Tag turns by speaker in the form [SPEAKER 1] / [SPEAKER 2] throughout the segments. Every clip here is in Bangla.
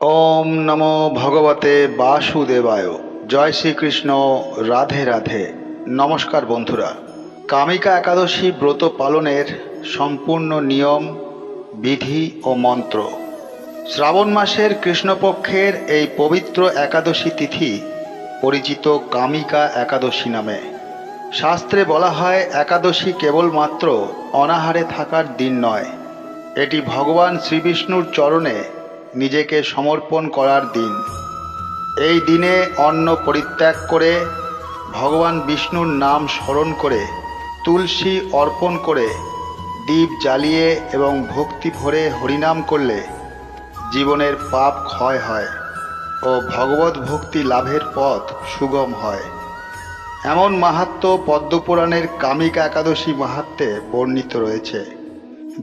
[SPEAKER 1] ওম নমো ভগবতে বাসুদেবায়। জয় শ্রীকৃষ্ণ। রাধে রাধে। নমস্কার বন্ধুরা। কামিকা একাদশী ব্রত পালনের সম্পূর্ণ নিয়ম, বিধি ও মন্ত্র। শ্রাবণ মাসের কৃষ্ণপক্ষের এই পবিত্র একাদশী তিথি পরিচিত কামিকা একাদশী নামে। শাস্ত্রে বলা হয়, একাদশী কেবলমাত্র অনাহারে থাকার দিন নয়, এটি ভগবান শ্রীবিষ্ণুর চরণে নিজেকে সমর্পণ করার দিন। এই দিনে অন্ন পরিত্যাগ করে ভগবান বিষ্ণুর নাম স্মরণ করে, তুলসী অর্পণ করে, দীপ জ্বালিয়ে এবং ভক্তি ভরে হরিনাম করলে জীবনের পাপ ক্ষয় হয় ও ভগবত ভক্তি লাভের পথ সুগম হয়। এমন মাহাত্ম্য পদ্মপুরাণের কামিকা একাদশী মাহাত্ম্যে বর্ণিত রয়েছে।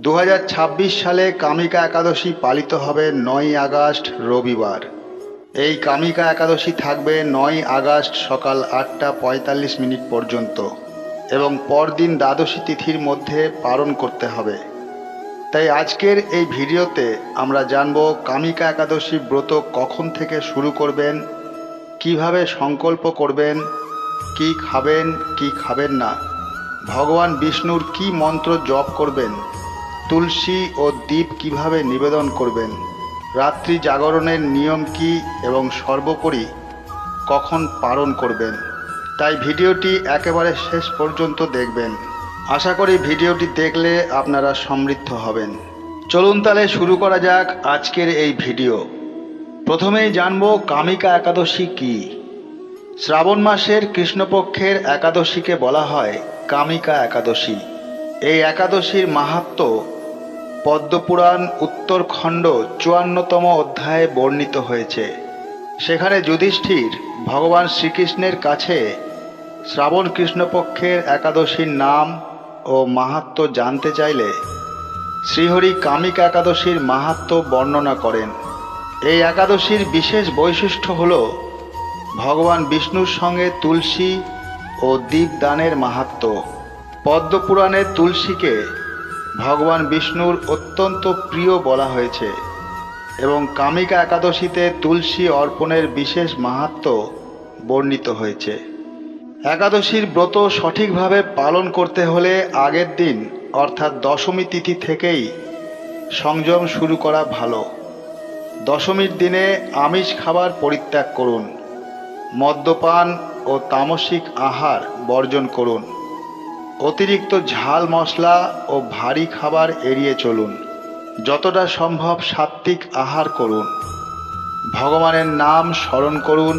[SPEAKER 1] 2026 সালে কামিকা একাদশী পালিত হবে 9ই আগস্ট রবিবার। এই কামিকা একাদশী থাকবে 9ই আগস্ট সকাল 8টা 45 পর্যন্ত এবং পরদিন দ্বাদশী তিথির মধ্যে পালন করতে হবে। তাই আজকের এই ভিডিওতে আমরা জানব কামিকা একাদশী ব্রত কখন থেকে শুরু করবেন, কিভাবে সংকল্প করবেন, কি খাবেন কি খাবেন না, ভগবান বিষ্ণুর কি মন্ত্র জপ করবেন, তুলসী ও দীপ কিভাবে নিবেদন করবেন, রাত্রি জাগরণের নিয়ম কি এবং সর্বোপরি কখন পালন করবেন। তাই ভিডিওটি একেবারে শেষ পর্যন্ত দেখবেন। আশা করি ভিডিওটি দেখলে আপনারা সমৃদ্ধ হবেন। চলুন তাহলে শুরু করা যাক আজকের এই ভিডিও। প্রথমেই জানব কামিকা একাদশী কি। শ্রাবণ মাসের কৃষ্ণপক্ষের একাদশীকে বলা হয় কামিকা একাদশী। এই একাদশীর মাহাত্ম্য পদ্মপুরাণ উত্তরখণ্ড 54তম অধ্যায়ে বর্ণিত হয়েছে। সেখানে যুধিষ্ঠির ভগবান শ্রীকৃষ্ণের কাছে শ্রাবণ কৃষ্ণপক্ষের একাদশীর নাম ও মাহাত্ম্য জানতে চাইলে শ্রীহরি কামিকা একাদশীর মাহাত্ম্য বর্ণনা করেন। এই একাদশীর বিশেষ বৈশিষ্ট্য হল ভগবান বিষ্ণুর সঙ্গে তুলসী ও দীপদানের মাহাত্ম্য। পদ্মপুরাণে তুলসীকে ভগবান বিষ্ণুর অত্যন্ত প্রিয় বলা হয়েছে এবং কামিকা একাদশীতে তুলসী অর্পণের বিশেষ মাহাত্ম্য বর্ণিত হয়েছে। একাদশীর ব্রত সঠিকভাবে পালন করতে হলে আগের দিন অর্থাৎ দশমী তিথি থেকেই সংযম শুরু করা ভালো। দশমীর দিনে আমিষ খাবার পরিত্যাগ করুন, মদ্যপান ও তামসিক আহার বর্জন করুন, অতিরিক্ত ঝাল মশলা ও ভারী খাবার এড়িয়ে চলুন, যতটা সম্ভব সাত্ত্বিক আহার করুন, ভগবানের নাম স্মরণ করুন,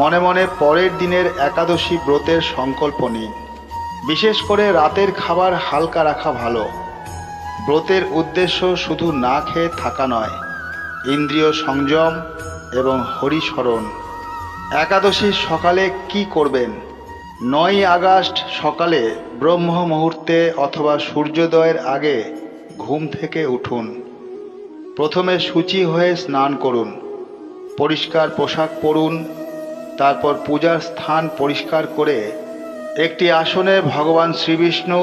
[SPEAKER 1] মনে মনে পরের দিনের একাদশী ব্রতের সংকল্প নিন। বিশেষ করে রাতের খাবার হালকা রাখা ভালো। ব্রতের উদ্দেশ্য শুধু না খেয়ে থাকা নয়, ইন্দ্রিয় সংযম এবং হরিস্মরণ। একাদশীর সকালে কি করবেন? 9ই আগস্ট সকালে ব্রহ্ম মুহূর্তে অথবা সূর্যোদয়ের আগে ঘুম থেকে উঠুন। প্রথমে শুচি হয়ে স্নান করুন, পরিষ্কার পোশাক পরুন, তারপর পূজার স্থান পরিষ্কার করে একটি আসনে ভগবান শ্রীবিষ্ণু,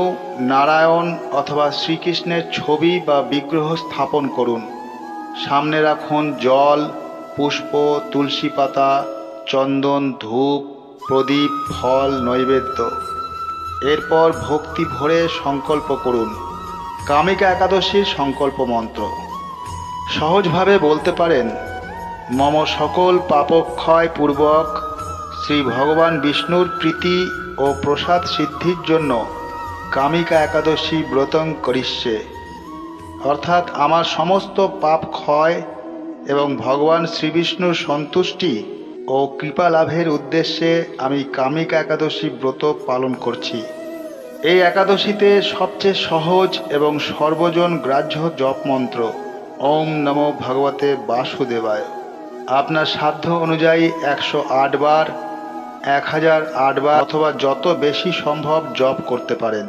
[SPEAKER 1] নারায়ণ অথবা শ্রীকৃষ্ণের ছবি বা বিগ্রহ স্থাপন করুন। সামনে রাখুন জল, পুষ্প, তুলসী পাতা, চন্দন, ধূপ, প্রদীপ, ফল, নৈবেদ্য। এরপর ভক্তি ভরে সংকল্প করুন। কামিকা একাদশীর সংকল্প মন্ত্র সহজভাবে বলতে পারেন, মম সকল পাপক্ষয় পূর্বক শ্রী ভগবান বিষ্ণুর প্রীতি ও প্রসাদ সিদ্ধির জন্য কামিকা একাদশী ব্রতং করিষ্যে। অর্থাৎ আমার সমস্ত পাপ ক্ষয় এবং ভগবান শ্রীবিষ্ণুর সন্তুষ্টি ও কৃপা লাভের উদ্দেশ্যে আমি কামিকা একাদশী ব্রত পালন করছি। এই একাদশীতে সবচেয়ে সহজ এবং সর্বজন গ্রাহ্য জপ মন্ত্র ওম নমো ভগবতে বাসুদেবায়। আপনার সাধ্য অনুযায়ী 108 বার, 1008 বার অথবা যত বেশি সম্ভব জপ করতে পারেন।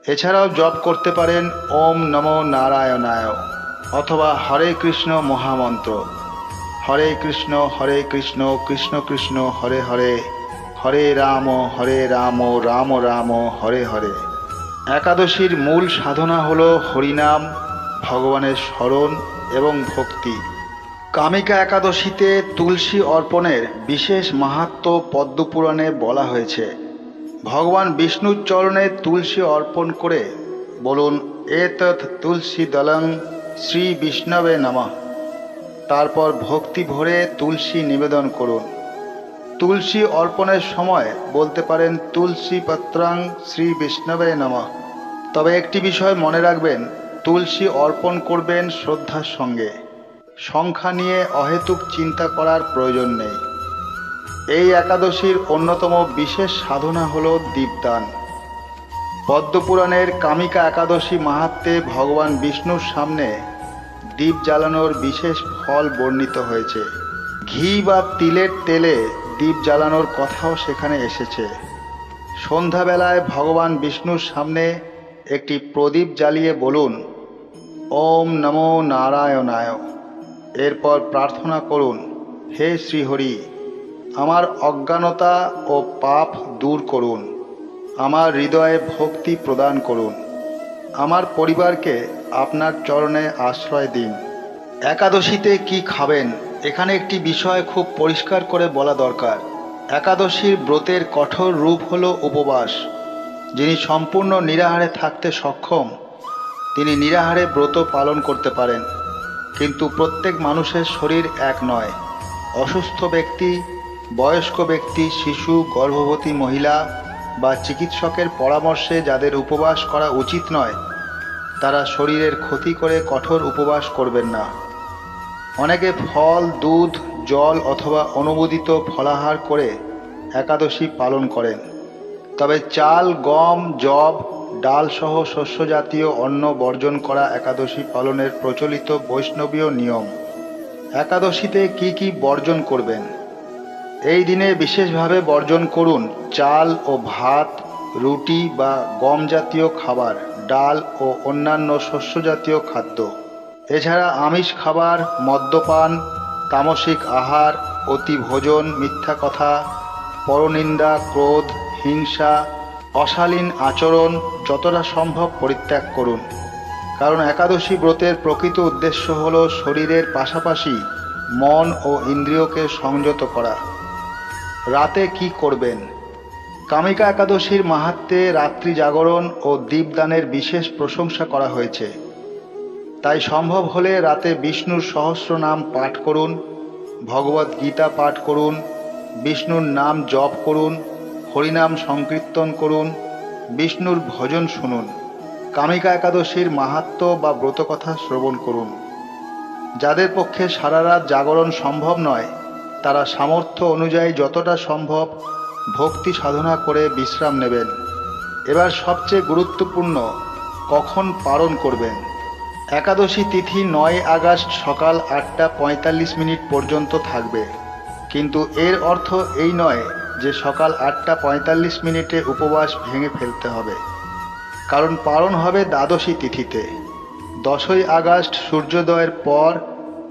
[SPEAKER 1] এছাড়াও জপ করতে পারেন ওম নমো নারায়ণায় অথবা হরে কৃষ্ণ মহামন্ত্র, হরে কৃষ্ণ কৃষ্ণ কৃষ্ণ হরে হরে, হরে রাম রাম রাম হরে হরে। একাদশীর মূল সাধনা হল হরিনাম, ভগবানের স্মরণ এবং ভক্তি। কামিকা একাদশীতে তুলসী অর্পণের বিশেষ মাহাত্ম্য পদ্মপুরাণে বলা হয়েছে। ভগবান বিষ্ণুর চরণে তুলসী অর্পণ করে বলুন, এতৎ তুলসী দলং শ্রী বিষ্ণবে নমঃ। তারপর ভক্তি ভরে তুলসী নিবেদন করুন। তুলসী অর্পণের সময় বলতে পারেন, তুলসী পত্রং শ্রী বিষ্ণবে নমঃ। তবে একটি বিষয় মনে রাখবেন, তুলসী অর্পণ করবেন শ্রদ্ধার সঙ্গে। সংখ্যা নিয়ে অহেতুক চিন্তা করার প্রয়োজন নেই। এই একাদশীর অন্যতম বিশেষ সাধনা হল দীপদান। পদ্মপুরাণের কামিকা একাদশী মাহাত্ম্যে ভগবান বিষ্ণুর সামনে দীপ জ্বালানোর বিশেষ ফল বর্ণিত হয়েছে। ঘি বা তিলের তেলে দীপ জ্বালানোর কথাও সেখানে এসেছে। সন্ধ্যাবেলায় ভগবান বিষ্ণুর সামনে একটি প্রদীপ জ্বালিয়ে বলুন, ওম নমো নারায়ণায়। এরপর প্রার্থনা করুন, হে শ্রীহরি, আমার অজ্ঞানতা ও পাপ দূর করুন, আমার হৃদয়ে ভক্তি প্রদান করুন, আমার পরিবারকে আপনার চরণে আশ্রয় দিন। একাদশীতে কি খাবেন, এখানে একটি বিষয় খুব পরিষ্কার করে বলা দরকার। একাদশীর ব্রতের কঠোর রূপ হল উপবাস। যিনি সম্পূর্ণ নিরাহারে থাকতে সক্ষম তিনি নিরাহারে ব্রত পালন করতে পারেন। কিন্তু প্রত্যেক মানুষের শরীর এক নয়। অসুস্থ ব্যক্তি, বয়স্ক ব্যক্তি, শিশু, গর্ভবতী মহিলা বা চিকিৎসকের পরামর্শে যাদের উপবাস করা উচিত নয়, তারা শরীরের ক্ষতি করে কঠোর উপবাস করবেন না। অনেকে ফল, দুধ, জল অথবা অনুমোদিত ফলাহার করে একাদশী পালন করেন। তবে চাল, গম, যব, ডালসহ শস্যজাতীয় অন্ন বর্জন করা একাদশী পালনের প্রচলিত বৈষ্ণবীয় নিয়ম। একাদশীতে কি কি বর্জন করবেন? এই দিনে বিশেষভাবে বর্জন করুন চাল ও ভাত, রুটি বা গম জাতীয় খাবার, ডাল ও অন্যান্য শস্যজাতীয় খাদ্য। এছাড়া আমিষ খাবার, মদ্যপান, তামসিক আহার, অতিভোজন, মিথ্যা কথা, পরনিন্দা, ক্রোধ, হিংসা, অশালীন আচরণ যতটা সম্ভব পরিত্যাগ করুন। কারণ একাদশী ব্রতের প্রকৃত উদ্দেশ্য হল শরীরের পাশাপাশি মন ও ইন্দ্রিয়কে সংযত করা। রাতে কি করবেন? কামিকা একাদশীর মাহাত্ম্যে রাত্রি জাগরণ ও দীপদানের বিশেষ প্রশংসা করা হয়েছে। তাই সম্ভব হলে রাতে বিষ্ণুর সহস্র নাম পাঠ করুন, ভগবদ্ গীতা পাঠ করুন, বিষ্ণুর নাম জপ করুন, হরিনাম সংকীর্তন করুন, বিষ্ণুর ভজন শুনুন, কামিকা একাদশীর মাহাত্ম্য বা ব্রতকথা শ্রবণ করুন। যাদের পক্ষে সারা রাত জাগরণ সম্ভব নয়, তারা সামর্থ্য অনুযায়ী যতটা সম্ভব ভক্তি সাধনা করে বিশ্রাম নেবেন। এবার সবচেয়ে গুরুত্বপূর্ণ, কখন পালন করবেন। একাদশী তিথি 9 আগস্ট সকাল 8টা 45 পর্যন্ত থাকবে। কিন্তু এর অর্থ এই নয় যে সকাল 8টা 45 উপবাস ভেঙে ফেলতে হবে। কারণ পালন হবে দ্বাদশী তিথিতে, 10ই আগস্ট সূর্যোদয়ের পর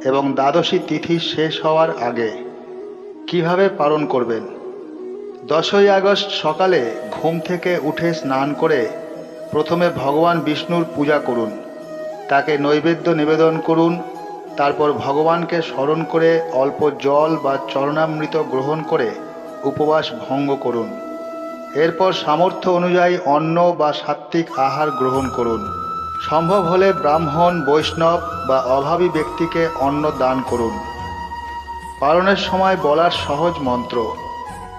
[SPEAKER 1] এবং দ্বাদশী তিথি শেষ হওয়ার আগে। কিভাবে পালন করবেন? 10ই আগস্ট সকালে ঘুম থেকে উঠে স্নান করে প্রথমে ভগবান বিষ্ণুর পূজা করুন, তাকে নৈবেদ্য নিবেদন করুন। তারপর ভগবানকে স্মরণ করে অল্প জল বা চরণামৃত গ্রহণ করে উপবাস ভঙ্গ করুন। এরপর সামর্থ্য অনুযায়ী অন্ন বা সাত্ত্বিক আহার গ্রহণ করুন। সম্ভব হলে ব্রাহ্মণ, বৈষ্ণব বা অভাবী ব্যক্তিকে অন্ন দান করুন। পালনের সময় বলার সহজ মন্ত্র।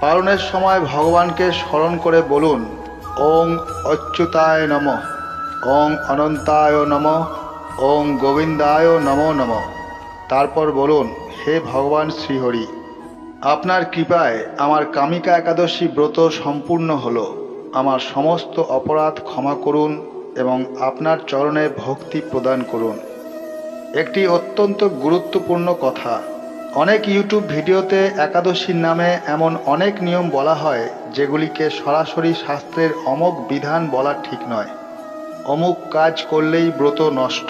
[SPEAKER 1] পালনের সময় ভগবানকে স্মরণ করে বলুন, ওং অচ্যুতায় নমঃ, ওং অনন্তায় নমঃ, ওং গোবিন্দায় নমো নমঃ। তারপর বলুন, হে ভগবান শ্রীহরি, আপনার কৃপায় আমার কামিকা একাদশী ব্রত সম্পূর্ণ হলো। আমার সমস্ত অপরাধ ক্ষমা করুন এবং আপনার চরণে ভক্তি প্রদান করুন। একটি অত্যন্ত গুরুত্বপূর্ণ কথা, অনেক ইউটিউব ভিডিওতে একাদশীর নামে এমন অনেক নিয়ম বলা হয় যেগুলিকে সরাসরি শাস্ত্রের অমোঘ বিধান বলা ঠিক নয়। অমুক কাজ করলেই ব্রত নষ্ট,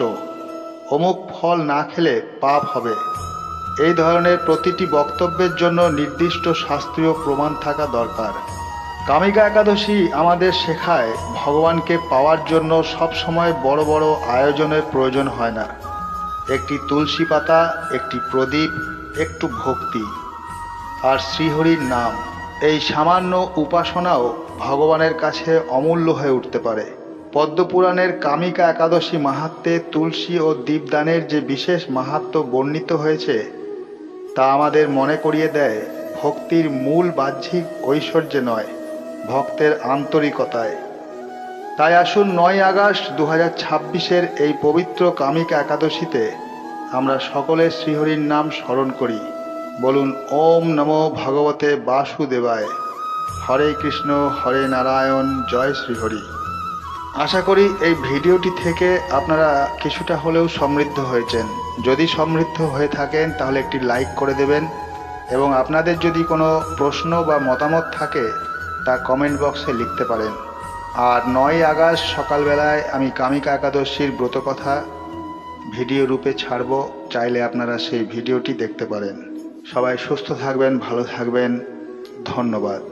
[SPEAKER 1] অমুক ফল না খেলে পাপ হবে, এই ধরনের প্রতিটি বক্তব্যের জন্য নির্দিষ্ট শাস্ত্রীয় প্রমাণ থাকা দরকার। কামিকা একাদশী আমাদের শেখায় ভগবানকে পাওয়ার জন্য সব সময় বড় বড় আয়োজনের প্রয়োজন হয় না। একটি তুলসী পাতা, একটি প্রদীপ, একটু ভক্তি আর শ্রীহরির নাম। এই সামান্য উপাসনাও ভগবানের কাছে অমূল্য হয়ে উঠতে পারে। পদ্মপুরাণের কামিকা একাদশী মাহাত্ম্যে তুলসী ও দীপদানের যে বিশেষ মাহাত্ম্য বর্ণিত হয়েছে তা আমাদের মনে করিয়ে দেয় ভক্তির মূল বাহ্যিক ঐশ্বর্যে নয়, ভক্তের আন্তরিকতায়। তাই আসুন 9 আগস্ট 2026 এই পবিত্র কামিকা একাদশীতে আমরা সকলে শ্রীহরির নাম স্মরণ করি। বলুন ওম নমো ভগবতে বাসুদেবায়। হরে কৃষ্ণ, হরে নারায়ণ, জয় শ্রীহরি। আশা করি এই ভিডিওটি থেকে আপনারা কিছুটা হলেও সমৃদ্ধ হয়েছেন। যদি সমৃদ্ধ হয়ে থাকেন তাহলে একটি লাইক করে দেবেন এবং আপনাদের যদি কোনো প্রশ্ন বা মতামত থাকে তা কমেন্ট বক্সে লিখতে পারেন। আর 9 আগস্ট সকালবেলায় আমি কামিকা একাদশীর ব্রতকথা ভিডিও রূপে ছাড়ব, চাইলে আপনারা সেই ভিডিওটি দেখতে পারেন। সবাই সুস্থ থাকবেন, ভালো থাকবেন। ধন্যবাদ।